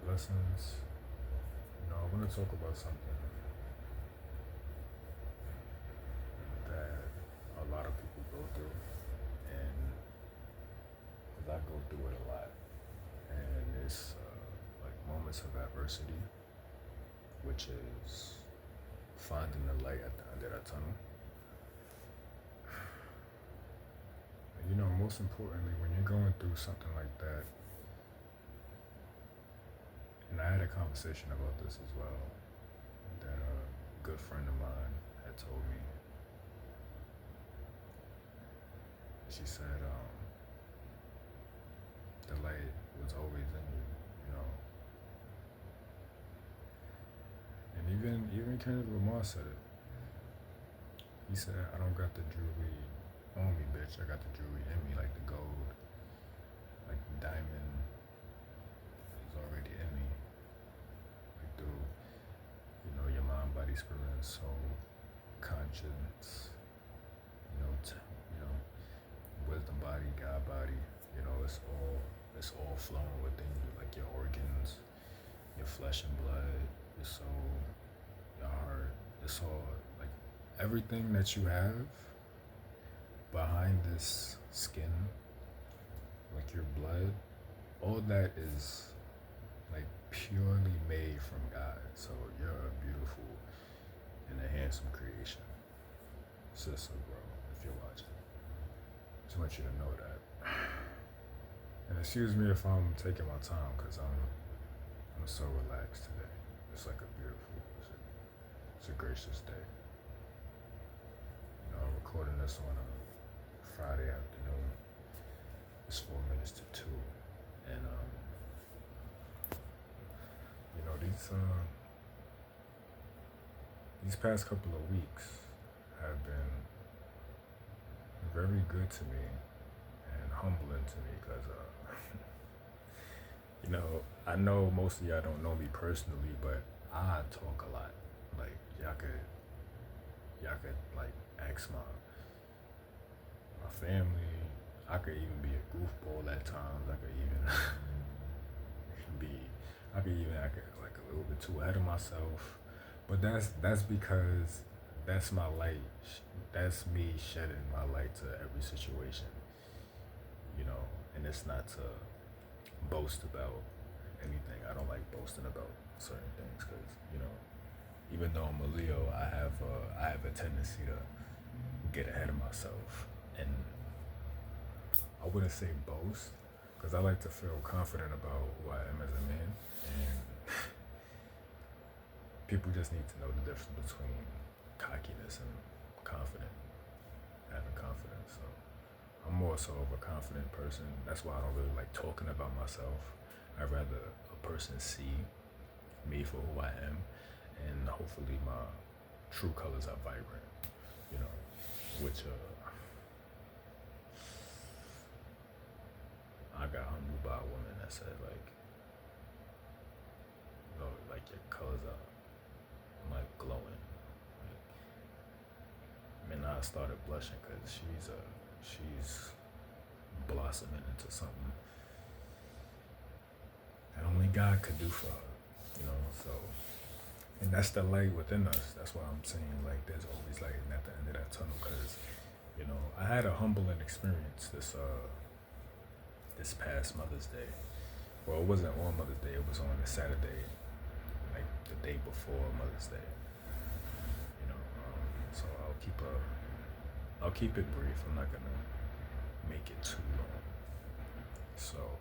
Blessings. I want to talk about something that a lot of people go through, and because I go through it a lot, and it's like moments of adversity, which is finding the light at the end of that tunnel. And most importantly, when you're going through something like that, and I had a conversation about this as well, that a good friend of mine had told me. She said, the light was always in you, And even Kendrick Lamar said it. He said, I don't got the jewelry on me, bitch. I got the jewelry in me, like the gold, like the diamond is already in me. Like through, your mind, body, spirit, and soul, conscience, wisdom body, God body. It's all flowing within you, like your organs, your flesh and blood, your soul, your heart. It's all like everything that you have behind this skin, like your blood, all that is like purely made from God. So you're a beautiful and a handsome creation. Sister, bro, if you're watching. Just want you to know that. And excuse me if I'm taking my time, because I'm so relaxed today. It's like it's a gracious day. I'm recording this on a Friday afternoon. It's 4 minutes to 2. And these past couple of weeks have been very good to me and humbling to me, because I know most of y'all don't know me personally, but I talk a lot. Like y'all could like ask my family. I could even be a goofball at times. I could even act like a little bit too ahead of myself. But that's because that's my light. That's me shedding my light to every situation. And it's not to boast about anything. I don't like boasting about certain things, because even though I'm a Leo, I have a tendency to get ahead of myself, and I wouldn't say boast, because I like to feel confident about who I am as a man, and people just need to know the difference between cockiness and having confidence. So I'm more so of a confident person. That's why I don't really like talking about myself. I'd rather a person see me for who I am, and hopefully my true colors are vibrant, which I got humbled by a woman that said, like, like your colors are like glowing. And I started blushing, because she's blossoming into something that only God could do for her, so, and that's the light within us. That's why I'm saying, like, there's always light at the end of that tunnel, because, I had a humbling experience this past Mother's Day. Well, it wasn't on Mother's Day, it was on a Saturday, like the day before Mother's Day. So I'll keep it brief. I'm not gonna make it too long. So,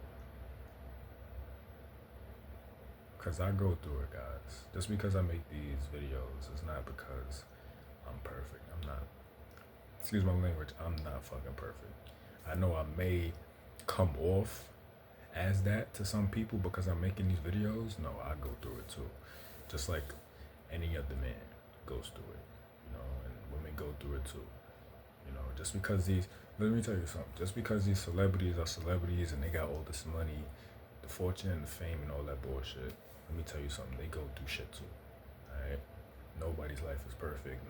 because I go through it, guys. Just because I make these videos is not because I'm perfect. I'm not, excuse my language, I'm not fucking perfect. I know I may come off as that to some people because I'm making these videos. No, I go through it too. Just like any other man goes through it, and women go through it too. Just because let me tell you something, just because these celebrities are celebrities and they got all this money, the fortune and the fame and all that bullshit, let me tell you something, they go through shit too, alright? Nobody's life is perfect.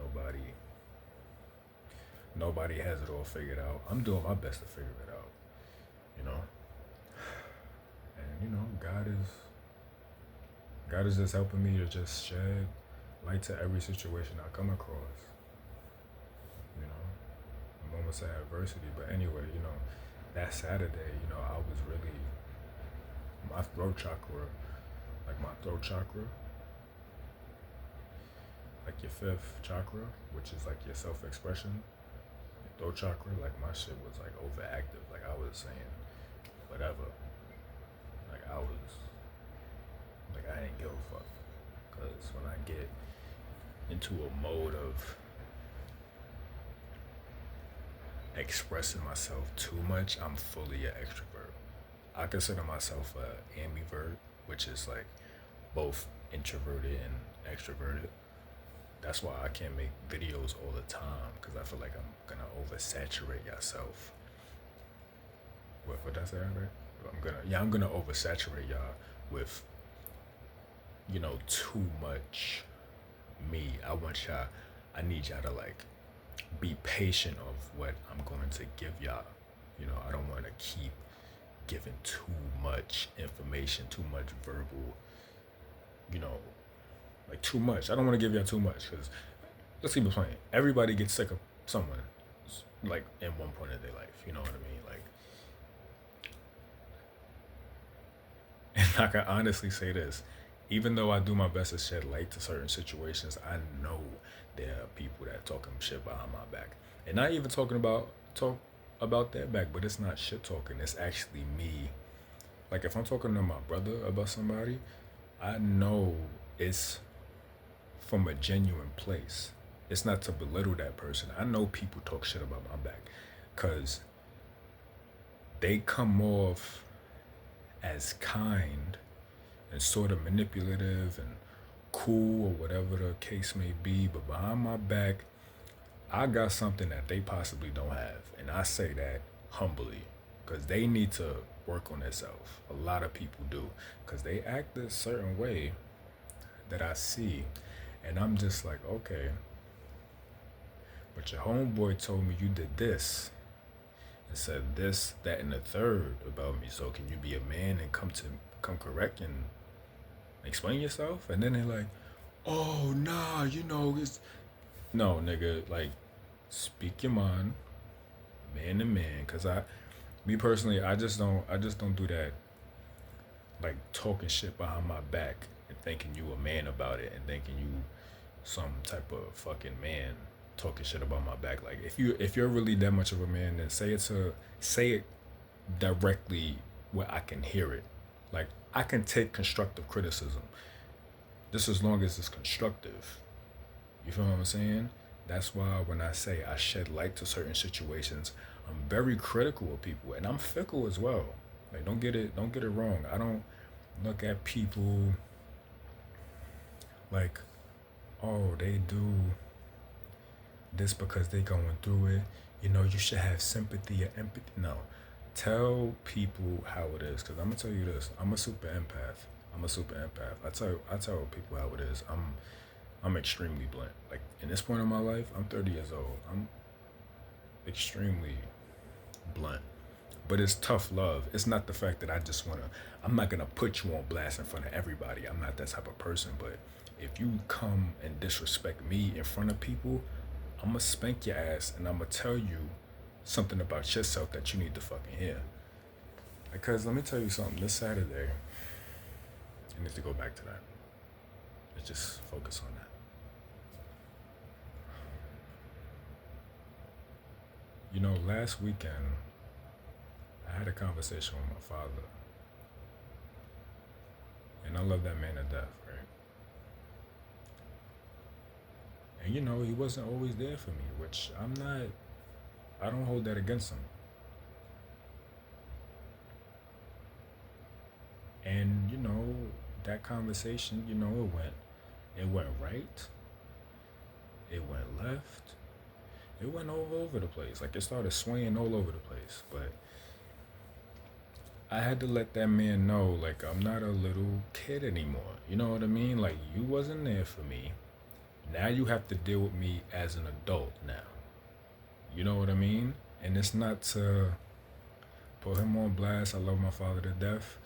Nobody has it all figured out. I'm doing my best to figure it out, And God is God is just helping me to just shed light to every situation I come across. You know, moments of adversity. But anyway, you know, that Saturday, you know, I was really my throat chakra, like your fifth chakra, which is like your self-expression. Your throat chakra, like my shit was like overactive. Like I was saying whatever. Like I was, like I didn't give a fuck. Cause when I get into a mode of expressing myself too much, I'm fully an extrovert. I consider myself a ambivert, which is like both introverted and extroverted. That's why I can't make videos all the time because I feel like I'm gonna oversaturate yourself. What did I say, right? I'm gonna oversaturate y'all with, you know, too much me. I need y'all to like be patient of what I'm going to give y'all. You know, I don't want to keep giving too much information, too much verbal, you know, like too much. I don't want to give y'all too much because let's keep it plain. Everybody gets sick of someone, like in one point of their life. You know what I mean? Like, and I can honestly say this: even though I do my best to shed light to certain situations, I know there are people that talking shit behind my back, and not even talk about their back, but it's not shit talking. It's actually me. Like if I'm talking to my brother about somebody, I know it's from a genuine place. It's not to belittle that person. I know people talk shit about my back because they come off as kind and sort of manipulative and cool or whatever the case may be, but behind my back, I got something that they possibly don't have. And I say that humbly because they need to work on themselves. A lot of people do because they act a certain way that I see. And I'm just like, okay, but your homeboy told me you did this and said this, that, and the third about me. So can you be a man and come correct and explain yourself? And then they're like, oh nah, you know, it's no nigga, like speak your mind, man to man. Cause me personally, I just don't do that, like talking shit behind my back and thinking you a man about it and thinking you some type of fucking man talking shit about my back. Like if you're really that much of a man, then say it directly where I can hear it. Like I can take constructive criticism, just as long as it's constructive. You feel what I'm saying? That's why when I say I shed light to certain situations, I'm very critical of people and I'm fickle as well. Like don't get it wrong. I don't look at people like, oh, they do this because they going through it. You know, you should have sympathy or empathy. No. Tell people how it is, because I'm gonna tell you this. I'm a super empath. I tell people how it is. I'm extremely blunt. Like in this point in my life, I'm 30 years old. I'm extremely blunt. But it's tough love. It's not the fact that I'm not gonna put you on blast in front of everybody. I'm not that type of person. But if you come and disrespect me in front of people, I'm gonna spank your ass and I'm gonna tell you something about yourself that you need to fucking hear. Because let me tell you something, this Saturday, I need to go back to that. Let's just focus on that. You know, last weekend, I had a conversation with my father. And I love that man to death, right? And you know, he wasn't always there for me, which I don't hold that against him. And you know, that conversation, you know, it went right, it went left, it went all over the place. Like it started swaying all over the place. But I had to let that man know, like, I'm not a little kid anymore. You know what I mean? Like, you wasn't there for me. Now you have to deal with me as an adult now. You know what I mean? And it's not to put him on blast. I love my father to death.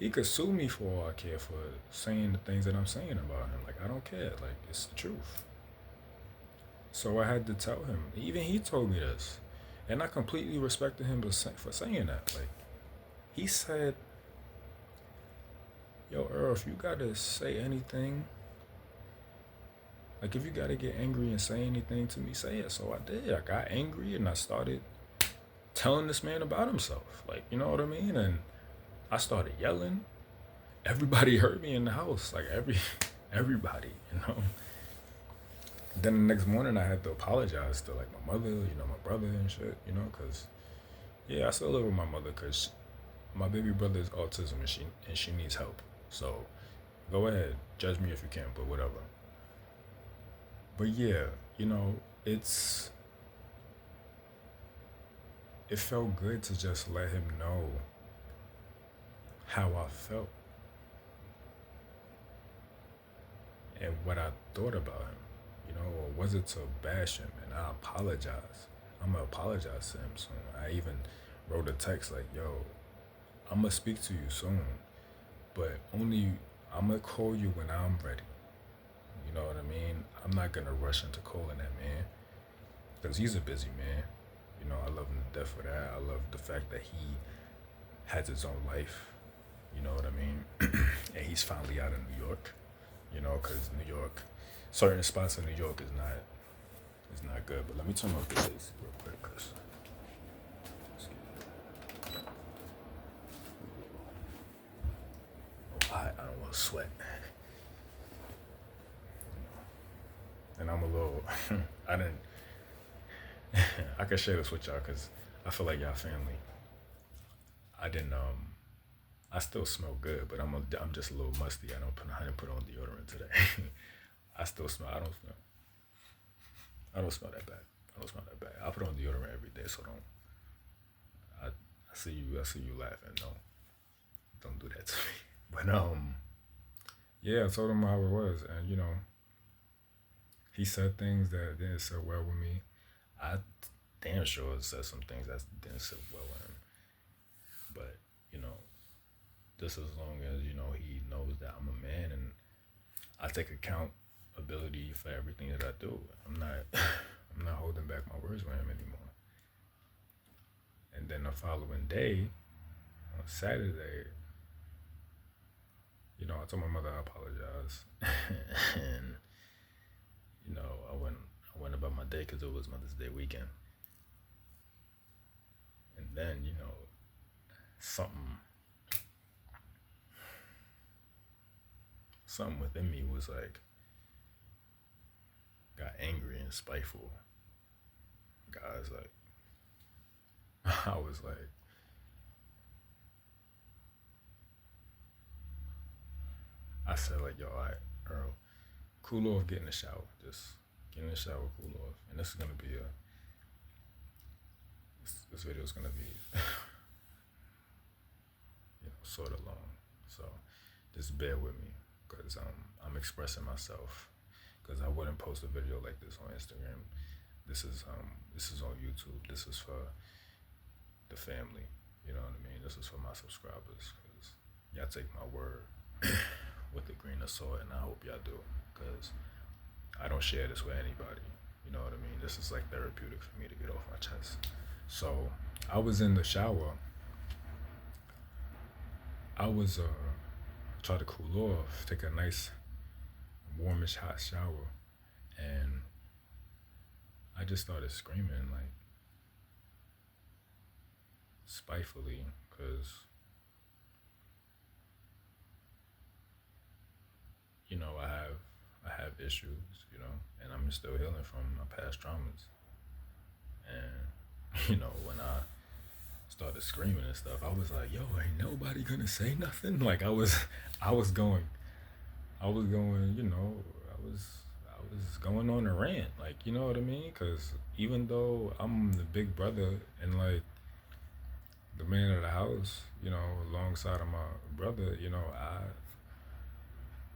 he could sue me for all I care for saying the things that I'm saying about him. Like I don't care. Like it's the truth. So I had to tell him. Even he told me this, and I completely respected him for saying that. Like he said, "Yo, Earl, if you gotta say anything, like if you gotta get angry and say anything to me, say it." So I did. I got angry and I started telling this man about himself. Like you know what I mean? And I started yelling. Everybody heard me in the house. Like everybody, you know. Then the next morning I had to apologize to like my mother, you know, my brother and shit, you know, cause yeah, I still live with my mother, cause my baby brother is autism and she needs help. So go ahead, judge me if you can, but whatever. But yeah, you know, it felt good to just let him know how I felt and what I thought about him, you know, or was it to bash him? And I apologize. I'm gonna apologize to him soon. I even wrote a text like, "Yo, I'm gonna speak to you soon, but only I'm gonna call you when I'm ready." You know what I mean? I'm not gonna rush into calling that man because he's a busy man. You know, I love him to death for that. I love the fact that he has his own life. You know what I mean? And he's finally out of New York. You know, because New York, certain spots in New York is not good. But let me turn off the AC real quick, cause I don't want to sweat. And I'm a little, I didn't, I can share this with y'all because I feel like y'all family. I didn't, I still smell good, but I'm just a little musty. I didn't put on deodorant today. I still smell, I don't smell that bad. I don't smell that bad. I put on deodorant every day, so don't, I see you laughing. Don't do that to me. But, yeah, I told him how it was, and, you know, he said things that didn't sit well with me. I damn sure said some things that didn't sit well with him. But, you know, just as long as, you know, he knows that I'm a man and I take accountability for everything that I do. I'm not holding back my words with him anymore. And then the following day, on Saturday, you know, I told my mother I apologize. And, you know, I went about my day because it was Mother's Day weekend. And then, you know, something within me was like, got angry and spiteful. Guys, like, I was like, I said like, "Yo, all right, Earl, cool off, get in the shower. Just get in the shower, cool off." And this is gonna be this video is gonna be, you know, sort of long. So just bear with me because I'm expressing myself because I wouldn't post a video like this on Instagram. This is on YouTube. This is for the family. You know what I mean? This is for my subscribers because y'all take my word with a grain of salt, and I hope y'all do because I don't share this with anybody. You know what I mean? This is like therapeutic for me to get off my chest. So I was in the shower. I was try to cool off, take a nice warmish hot shower, and I just started screaming like spitefully because, you know, I have issues, you know, and I'm still healing from my past traumas. And you know, when I started screaming and stuff, I was like, "Yo, ain't nobody gonna say nothing." Like I was going, you know, I was going on a rant, like, you know what I mean? Because even though I'm the big brother and like the man of the house, you know, alongside of my brother, you know,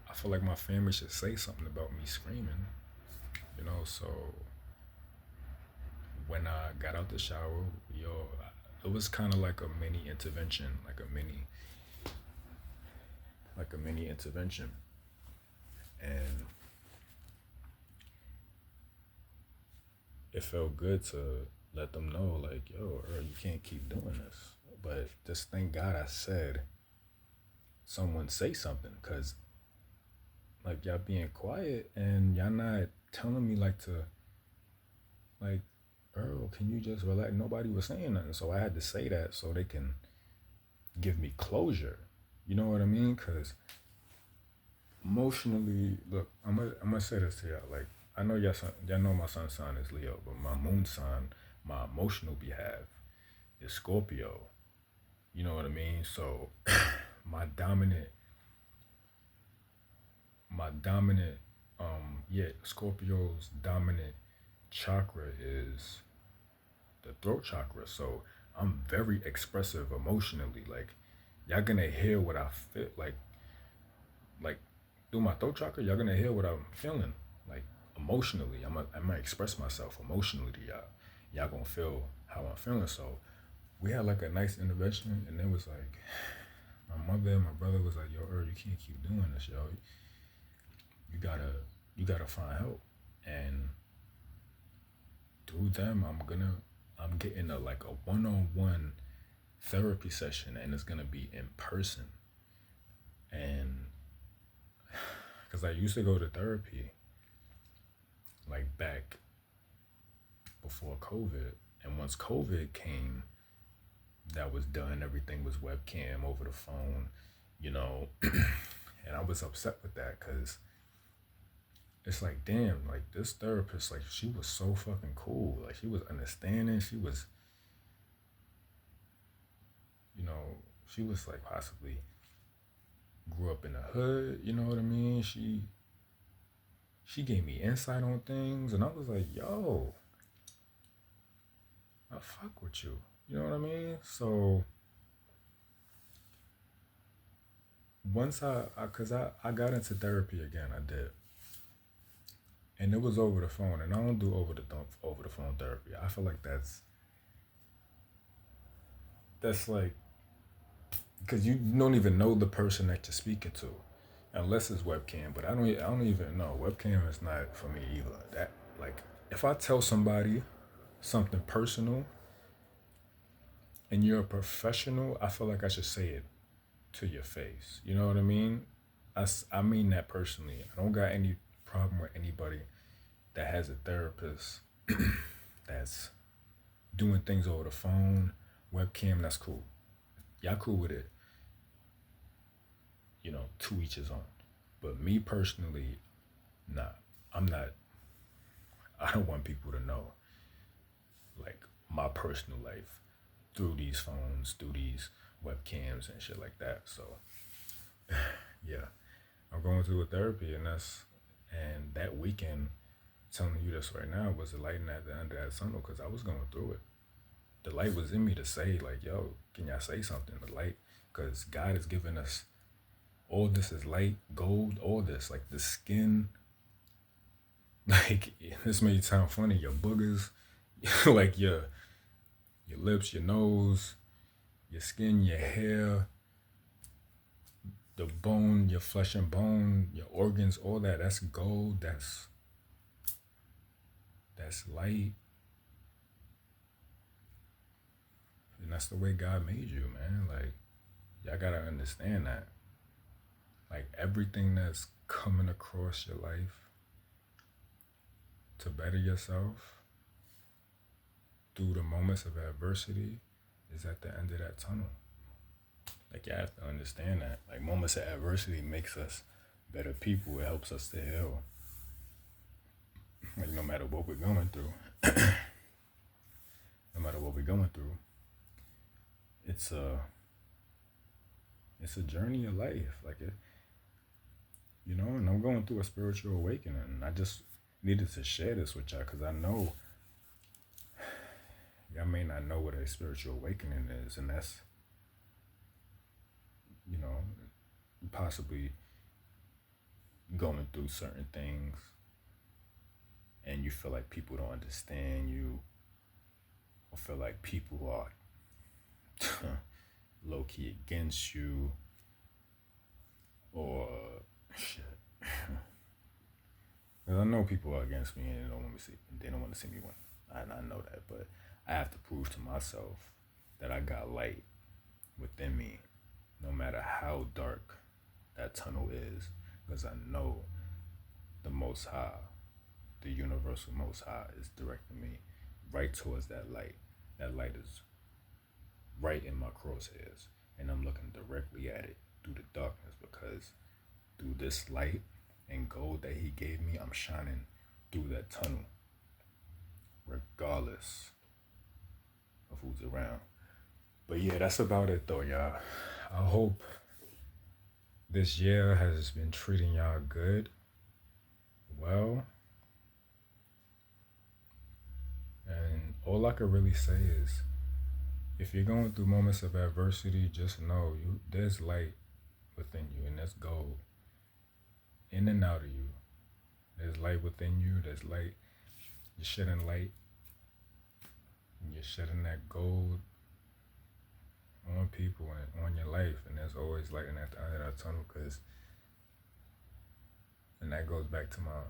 I feel like my family should say something about me screaming, you know. So when I got out the shower, yo, it was kind of like a mini intervention, like a mini like a mini intervention. And it felt good to let them know, like, yo, Earl, you can't keep doing this. But just thank God I said, someone say something, because, like, y'all being quiet and y'all not telling me, like, to, like, Earl, can you just relax? Nobody was saying nothing. So I had to say that so they can give me closure. You know what I mean? Because emotionally, look, I'm gonna say this to y'all. Like, I know y'all know my sun's sign is Leo, but my moon sign, my emotional behalf, is Scorpio. You know what I mean? So my dominant, Scorpio's dominant chakra is the throat chakra. So I'm very expressive emotionally. Like, y'all gonna hear what I feel like through my throat chakra. Y'all gonna hear what I'm feeling, like, emotionally. I'm gonna express myself emotionally to y'all. Y'all gonna feel how I'm feeling. So we had like a nice intervention, and it was like my mother and my brother was like, yo, Earl, you can't keep doing this, yo. You gotta find help. And through them, I'm getting a one-on-one therapy session, and it's gonna be in person. And because I used to go to therapy like back before COVID, and once COVID came, that was done. Everything was webcam over the phone, you know. And I was upset with that, because it's like, damn, like, this therapist, like, she was so fucking cool. Like, she was understanding. She was, you know, she was like possibly grew up in the hood, you know what I mean? She gave me insight on things, and I was like, yo, I fuck with you. You know what I mean? So once I got into therapy again, I did. And it was over the phone, and I don't do over the phone therapy. I feel like that's like, because you don't even know the person that you're speaking to, unless it's webcam. But I don't even know. Webcam is not for me either. That, like, if I tell somebody something personal and you're a professional, I feel like I should say it to your face. You know what I mean? I mean that personally. I don't got any problem with anybody that has a therapist that's doing things over the phone, webcam. That's cool. Y'all cool with it. You know, to each his own. But me personally, nah. I'm not. I don't want people to know, like, my personal life through these phones, through these webcams and shit like that. So yeah, I'm going through a therapy, and that weekend, telling you this right now, was the lighting at the end of that tunnel, because I was going through it. The light was in me to say, like, yo, can y'all say something? The light, because God has given us all this is light, gold, all this, like the skin. Like, this may sound funny, your boogers, like your lips, your nose, your skin, your hair, the bone, your flesh and bone, your organs, all that's gold, that's light. And that's the way God made you, man. Like, y'all gotta understand that. Like, everything that's coming across your life to better yourself through the moments of adversity is at the end of that tunnel. Like, you have to understand that. Like, moments of adversity makes us better people. It helps us to heal. Like, no matter what we're going through, it's a journey of life. Like, it, you know, and I'm going through a spiritual awakening, and I just needed to share this with y'all, because I know y'all may not know what a spiritual awakening is, and that's, you know, possibly going through certain things and you feel like people don't understand you, or feel like people are low-key against you, or shit. 'Cause I know people are against me and they don't want me to see. They don't want to see me win. I know that, but I have to prove to myself that I got light within me, no matter how dark that tunnel is, because I know the Most High, the universal Most High, is directing me right towards that light. That light is right in my crosshairs, and I'm looking directly at it through the darkness, because through this light and gold that He gave me, I'm shining through that tunnel, regardless of who's around. But yeah, that's about it though, y'all. I hope this year has been treating y'all good, well, and all I could really say is, if you're going through moments of adversity, just know there's light within you, and there's gold in and out of you. There's light within you. There's light. You're shedding light, and you're shedding that gold on people and on your life, and there's always light in at the end of that tunnel. And that goes back to my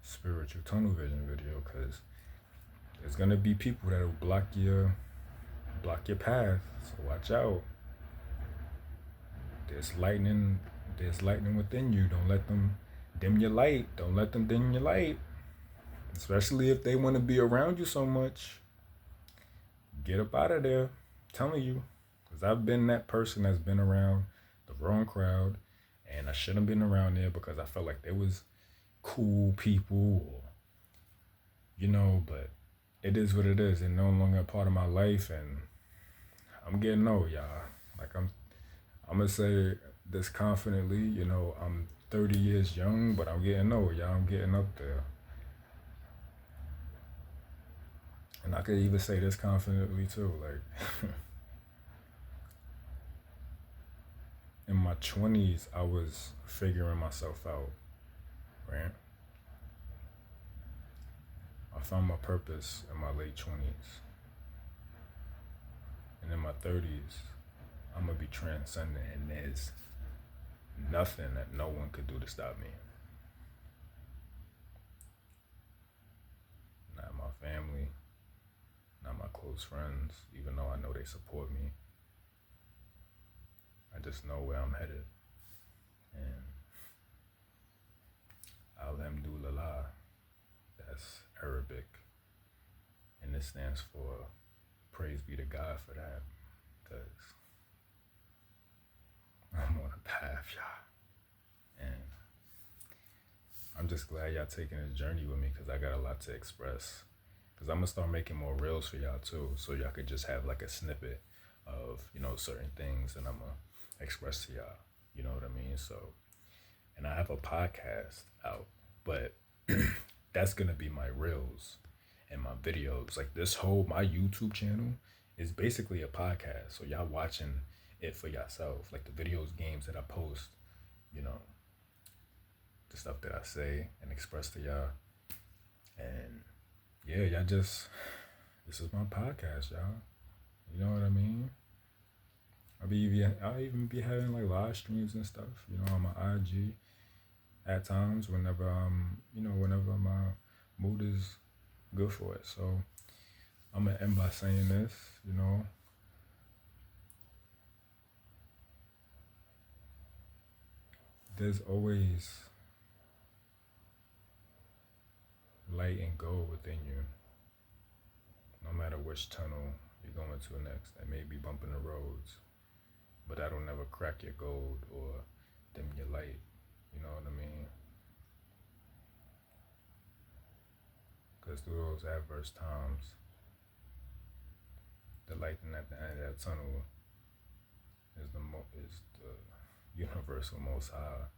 spiritual tunnel vision video, because there's gonna be people that'll block your path. So watch out. There's lightning within you. Don't let them dim your light. Don't let them dim your light. Especially if they want to be around you so much. Get up out of there. I'm telling you. Because I've been that person that's been around the wrong crowd, and I shouldn't have been around there because I felt like there was cool people, or, but it is what it is. It's no longer a part of my life, and I'm getting old, y'all. Like I'm gonna say this confidently, I'm 30 years young, but I'm getting old, y'all. I'm getting up there. And I could even say this confidently too, like in my 20s, I was figuring myself out, right? I found my purpose in my late 20s. And in my 30s, I'm gonna be transcendent, and there's nothing that no one could do to stop me. Not my family, not my close friends, even though I know they support me. I just know where I'm headed. And Alhamdulillah, that's Arabic. And it stands for praise be to God for that. Because I'm on a path, y'all. And I'm just glad y'all taking this journey with me, because I got a lot to express. Because I'm going to start making more reels for y'all too, so y'all could just have like a snippet of, certain things that I'm going to express to y'all. You know what I mean? So, and I have a podcast out, but that's going to be my reels and my videos. Like my YouTube channel is basically a podcast. So y'all watching it for yourself. Like the videos, games that I post, the stuff that I say and express to y'all. And yeah, y'all this is my podcast, y'all. You know what I mean? I'll even be having like live streams and stuff, on my IG at times whenever whenever my mood is good for it. So I'm gonna end by saying this, there's always light and gold within you, no matter which tunnel you're going to next. That may be bumping the roads, but that'll never crack your gold or dim your light. You know what I mean? Because through those adverse times, the lighting at the end of that tunnel is the universal Most High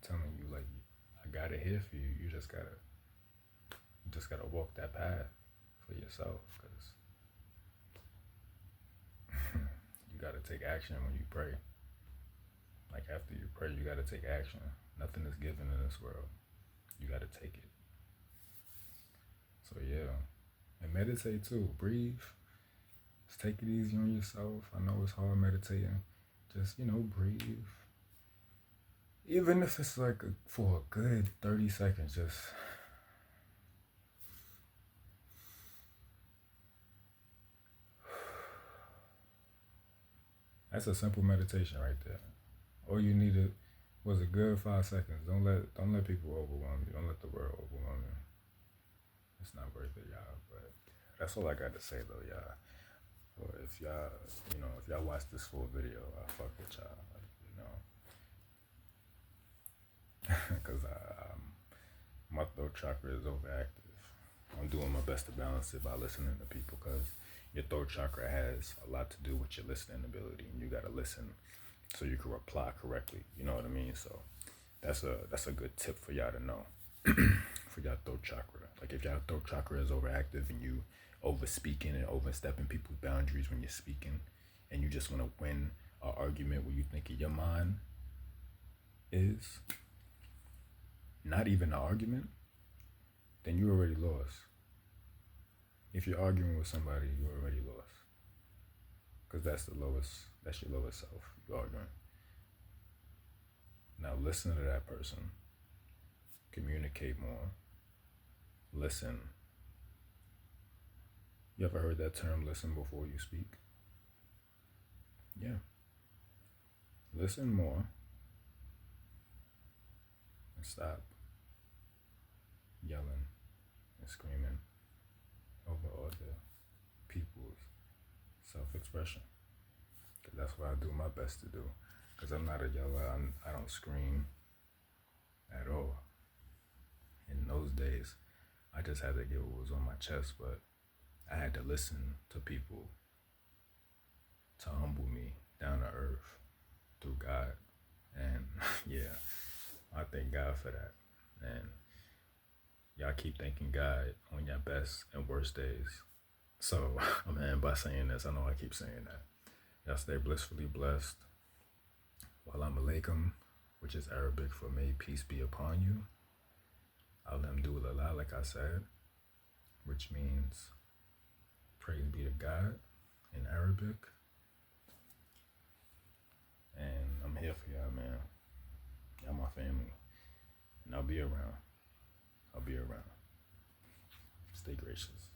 telling you, like, I got it here for you. You just gotta walk that path for yourself, because you gotta take action when you pray. Like after you pray, you gotta take action. Nothing is given in this world. You gotta take it. So yeah, and meditate too. Breathe. Just take it easy on yourself. I know it's hard meditating. Just breathe. Even if it's like for a good 30 seconds, just that's a simple meditation right there. All you needed was a good 5 seconds. Don't let people overwhelm you. Don't let the world overwhelm you. It's not worth it, y'all. But that's all I got to say though, y'all. Or if y'all, if y'all watch this full video, I fuck with y'all, because my throat chakra is overactive. I'm doing my best to balance it by listening to people, because your throat chakra has a lot to do with your listening ability, and you gotta listen so you can reply correctly. You know what I mean? So that's a good tip for y'all to know for y'all throat chakra. Like if y'all throat chakra is overactive and you over speaking and overstepping people's boundaries when you're speaking, and you just want to win an argument where you think in your mind is not even an argument, then you already lost. If you're arguing with somebody, you're already lost, because that's your lowest self. You're arguing. Now listen to that person. Communicate more. Listen. You ever heard that term, listen before you speak? Yeah. Listen more and stop yelling and screaming over other people's self-expression. Because that's what I do my best to do. Because I'm not a yeller. I don't scream at all. In those days, I just had to get what was on my chest, but I had to listen to people to humble me down to earth through God. And yeah, I thank God for that. And y'all keep thanking God on your best and worst days. So I'm gonna end by saying this. I know I keep saying that. Y'all stay blissfully blessed. Walam alaikum, which is Arabic for may peace be upon you. Alhamdulillah, like I said, which means praise be to God in Arabic. And I'm here for y'all, man. Y'all my family. And I'll be around. Stay gracious.